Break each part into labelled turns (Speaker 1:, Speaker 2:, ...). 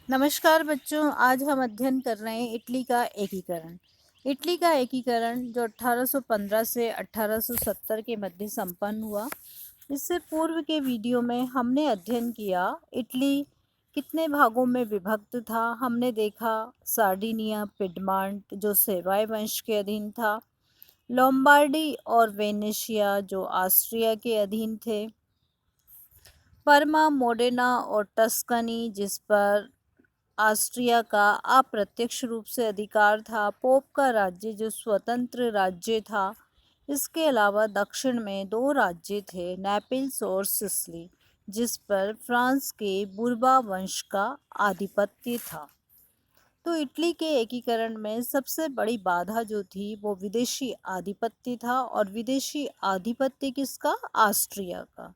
Speaker 1: नमस्कार बच्चों, आज हम अध्ययन कर रहे हैं इटली का एकीकरण। इटली का एकीकरण जो 1815 से 1870 के मध्य संपन्न हुआ। इससे पूर्व के वीडियो में हमने अध्ययन किया इटली कितने भागों में विभक्त था। हमने देखा सार्डिनिया, पिडमांट जो सेवाय वंश के अधीन था, लोम्बार्डी और वेनेशिया जो ऑस्ट्रिया के अधीन थे, परमा, मोडेना और टस्कनी जिस पर ऑस्ट्रिया का अप्रत्यक्ष रूप से अधिकार था, पोप का राज्य जो स्वतंत्र राज्य था। इसके अलावा दक्षिण में दो राज्य थे, नेपल्स और सिसिली, जिस पर फ्रांस के बुर्बा वंश का आधिपत्य था। तो इटली के एकीकरण में सबसे बड़ी बाधा जो थी वो विदेशी आधिपत्य था, और विदेशी आधिपत्य किसका? ऑस्ट्रिया का।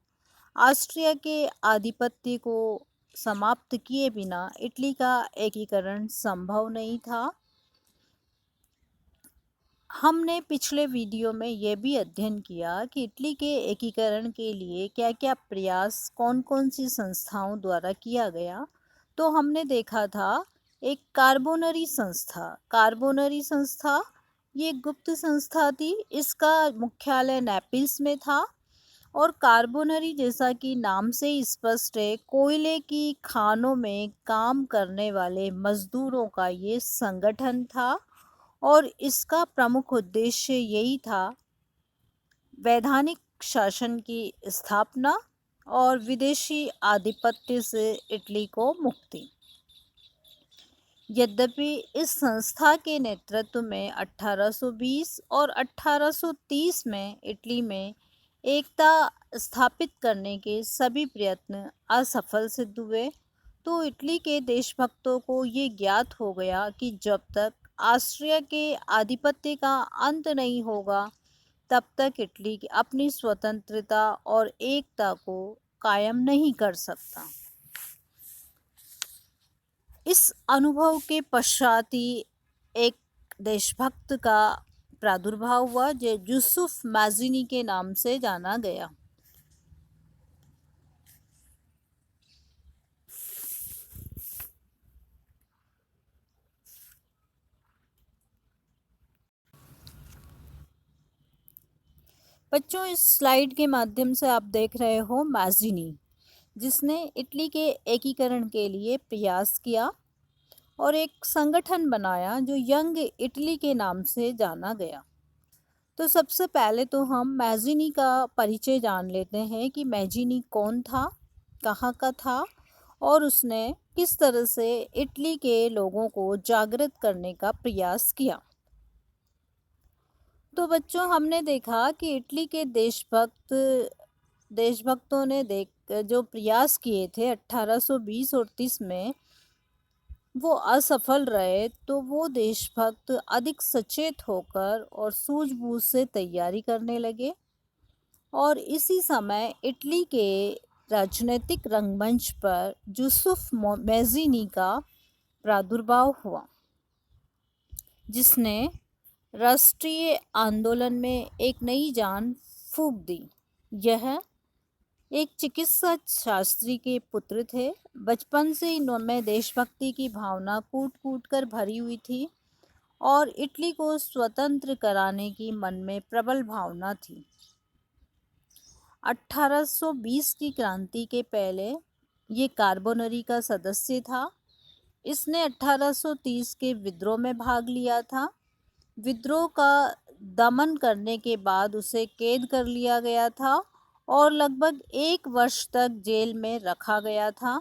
Speaker 1: ऑस्ट्रिया के आधिपत्य को समाप्त किए बिना इटली का एकीकरण संभव नहीं था। हमने पिछले वीडियो में यह भी अध्ययन किया कि इटली के एकीकरण के लिए क्या क्या प्रयास कौन कौन सी संस्थाओं द्वारा किया गया। तो हमने देखा था एक कार्बोनरी संस्था ये गुप्त संस्था थी। इसका मुख्यालय नेपल्स में था, और कार्बोनरी जैसा कि नाम से ही स्पष्ट है, कोयले की खानों में काम करने वाले मजदूरों का ये संगठन था, और इसका प्रमुख उद्देश्य यही था वैधानिक शासन की स्थापना और विदेशी आधिपत्य से इटली को मुक्ति। यद्यपि इस संस्था के नेतृत्व में 1820 और 1830 में इटली में एकता स्थापित करने के सभी प्रयत्न असफल सिद्ध हुए। तो इटली के देशभक्तों को ये ज्ञात हो गया कि जब तक ऑस्ट्रिया के आधिपत्य का अंत नहीं होगा, तब तक इटली अपनी स्वतंत्रता और एकता को कायम नहीं कर सकता। इस अनुभव के पश्चात ही एक देशभक्त का प्रादुर्भाव हुआ जो यूसुफ मैज़िनी के नाम से जाना गया। बच्चों, इस स्लाइड के माध्यम से आप देख रहे हो मैज़िनी, जिसने इटली के एकीकरण के लिए प्रयास किया और एक संगठन बनाया जो यंग इटली के नाम से जाना गया। तो सबसे पहले तो हम मैज़िनी का परिचय जान लेते हैं कि मैज़िनी कौन था, कहाँ का था, और उसने किस तरह से इटली के लोगों को जागृत करने का प्रयास किया। तो बच्चों, हमने देखा कि इटली के देशभक्तों ने जो प्रयास किए थे 1820 और 30 में, वो असफल रहे। तो वो देशभक्त अधिक सचेत होकर और सूझबूझ से तैयारी करने लगे, और इसी समय इटली के राजनीतिक रंगमंच पर यूसुफ मैज़िनी का प्रादुर्भाव हुआ, जिसने राष्ट्रीय आंदोलन में एक नई जान फूंक दी। यह एक चिकित्सा शास्त्री के पुत्र थे। बचपन से इनमें देशभक्ति की भावना कूट कूट कर भरी हुई थी, और इटली को स्वतंत्र कराने की मन में प्रबल भावना थी। 1820 की क्रांति के पहले ये कार्बोनरी का सदस्य था। इसने 1830 के विद्रोह में भाग लिया था। विद्रोह का दमन करने के बाद उसे कैद कर लिया गया था और लगभग 1 वर्ष तक जेल में रखा गया था।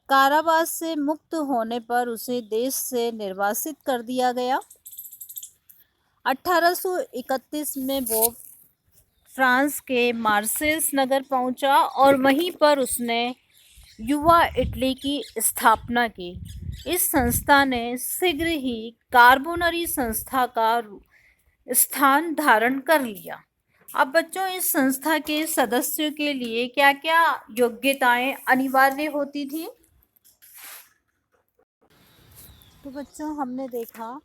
Speaker 1: कारावास से मुक्त होने पर उसे देश से निर्वासित कर दिया गया। 1831 में वो फ्रांस के मार्सेल्स नगर पहुंचा, और वहीं पर उसने युवा इटली की स्थापना की। इस संस्था ने शीघ्र ही कार्बोनरी संस्था का स्थान धारण कर लिया। अब बच्चों, इस संस्था के सदस्यों के लिए क्या क्या योग्यताएं अनिवार्य होती थी? तो बच्चों, हमने देखा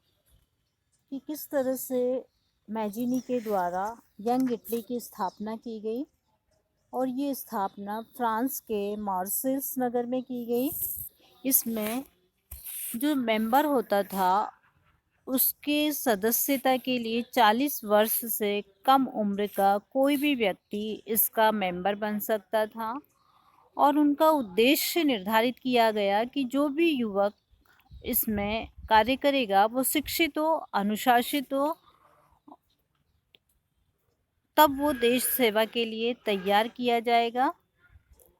Speaker 1: कि किस तरह से मैज़िनी के द्वारा यंग इटली की स्थापना की गई, और ये स्थापना फ्रांस के मार्सेल्स नगर में की गई। इसमें जो मेंबर होता था उसके सदस्यता के लिए 40 वर्ष से कम उम्र का कोई भी व्यक्ति इसका मेंबर बन सकता था। और उनका उद्देश्य निर्धारित किया गया कि जो भी युवक इसमें कार्य करेगा वो शिक्षित हो, अनुशासित हो, तब वो देश सेवा के लिए तैयार किया जाएगा।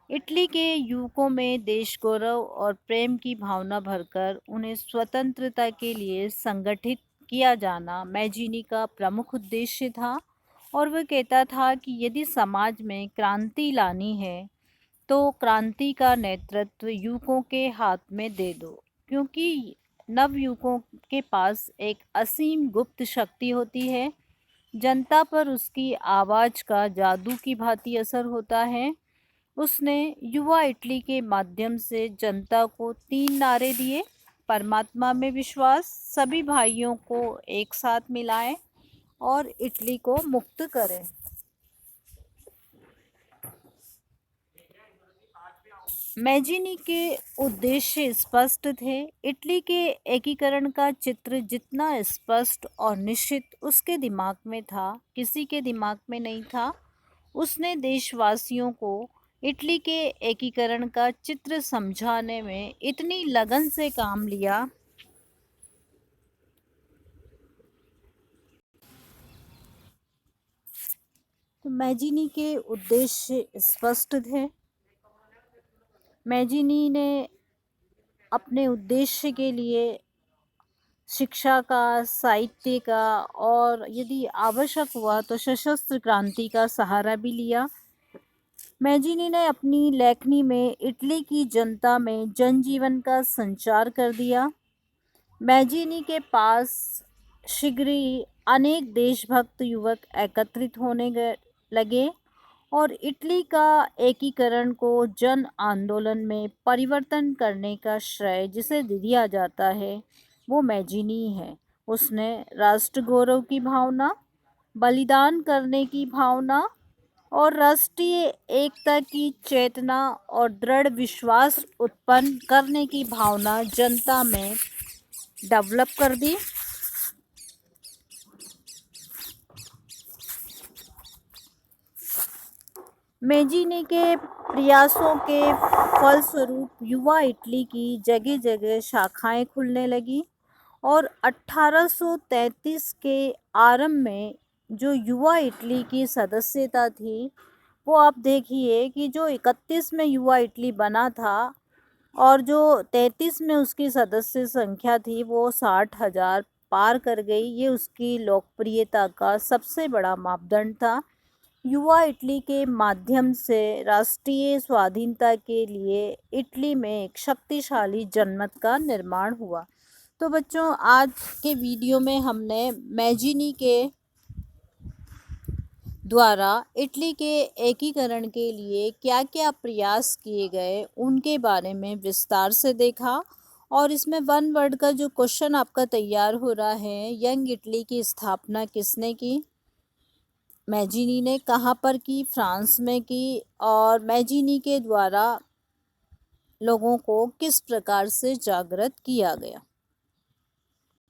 Speaker 1: इटली के युवकों में देश गौरव और प्रेम की भावना भरकर उन्हें स्वतंत्रता के लिए संगठित किया जाना मैजिनी का प्रमुख उद्देश्य था। और वह कहता था कि यदि समाज में क्रांति लानी है तो क्रांति का नेतृत्व युवकों के हाथ में दे दो, क्योंकि नवयुवकों के पास एक असीम गुप्त शक्ति होती है। जनता पर उसकी आवाज़ का जादू की भांति असर होता है। उसने युवा इटली के माध्यम से जनता को 3 नारे दिए: परमात्मा में विश्वास, सभी भाइयों को एक साथ मिलाएं और इटली को मुक्त करें। मैजिनी के उद्देश्य स्पष्ट थे। इटली के एकीकरण का चित्र जितना स्पष्ट और निश्चित उसके दिमाग में था, किसी के दिमाग में नहीं था। उसने देशवासियों को इटली के एकीकरण का चित्र समझाने में इतनी लगन से काम लिया तो मैजिनी के उद्देश्य स्पष्ट थे। मैजिनी ने अपने उद्देश्य के लिए शिक्षा का, साहित्य का और यदि आवश्यक हुआ तो सशस्त्र क्रांति का सहारा भी लिया। मैजिनी ने अपनी लेखनी में इटली की जनता में जनजीवन का संचार कर दिया। मैजिनी के पास शीघ्र ही अनेक देशभक्त युवक एकत्रित होने लगे और इटली का एकीकरण को जन आंदोलन में परिवर्तन करने का श्रेय जिसे दिया जाता है वो मैजिनी है। उसने राष्ट्र गौरव की भावना, बलिदान करने की भावना और राष्ट्रीय एकता की चेतना और दृढ़ विश्वास उत्पन्न करने की भावना जनता में डेवलप कर दी। मैजिनी के प्रयासों के फलस्वरूप युवा इटली की जगह जगह शाखाएं खुलने लगी और 1833 के आरंभ में जो युवा इटली की सदस्यता थी वो आप देखिए कि जो 31 में युवा इटली बना था और जो 33 में उसकी सदस्य संख्या थी वो 60,000 पार कर गई। ये उसकी लोकप्रियता का सबसे बड़ा मापदंड था। युवा इटली के माध्यम से राष्ट्रीय स्वाधीनता के लिए इटली में एक शक्तिशाली जनमत का निर्माण हुआ। तो बच्चों, आज के वीडियो में हमने मैजिनी के द्वारा इटली के एकीकरण के लिए क्या क्या प्रयास किए गए उनके बारे में विस्तार से देखा। और इसमें 1 वर्ड का जो क्वेश्चन आपका तैयार हो रहा है, यंग इटली की स्थापना किसने की? मैजिनी ने। कहाँ पर की? फ्रांस में की। और मैजिनी के द्वारा लोगों को किस प्रकार से जागृत किया गया?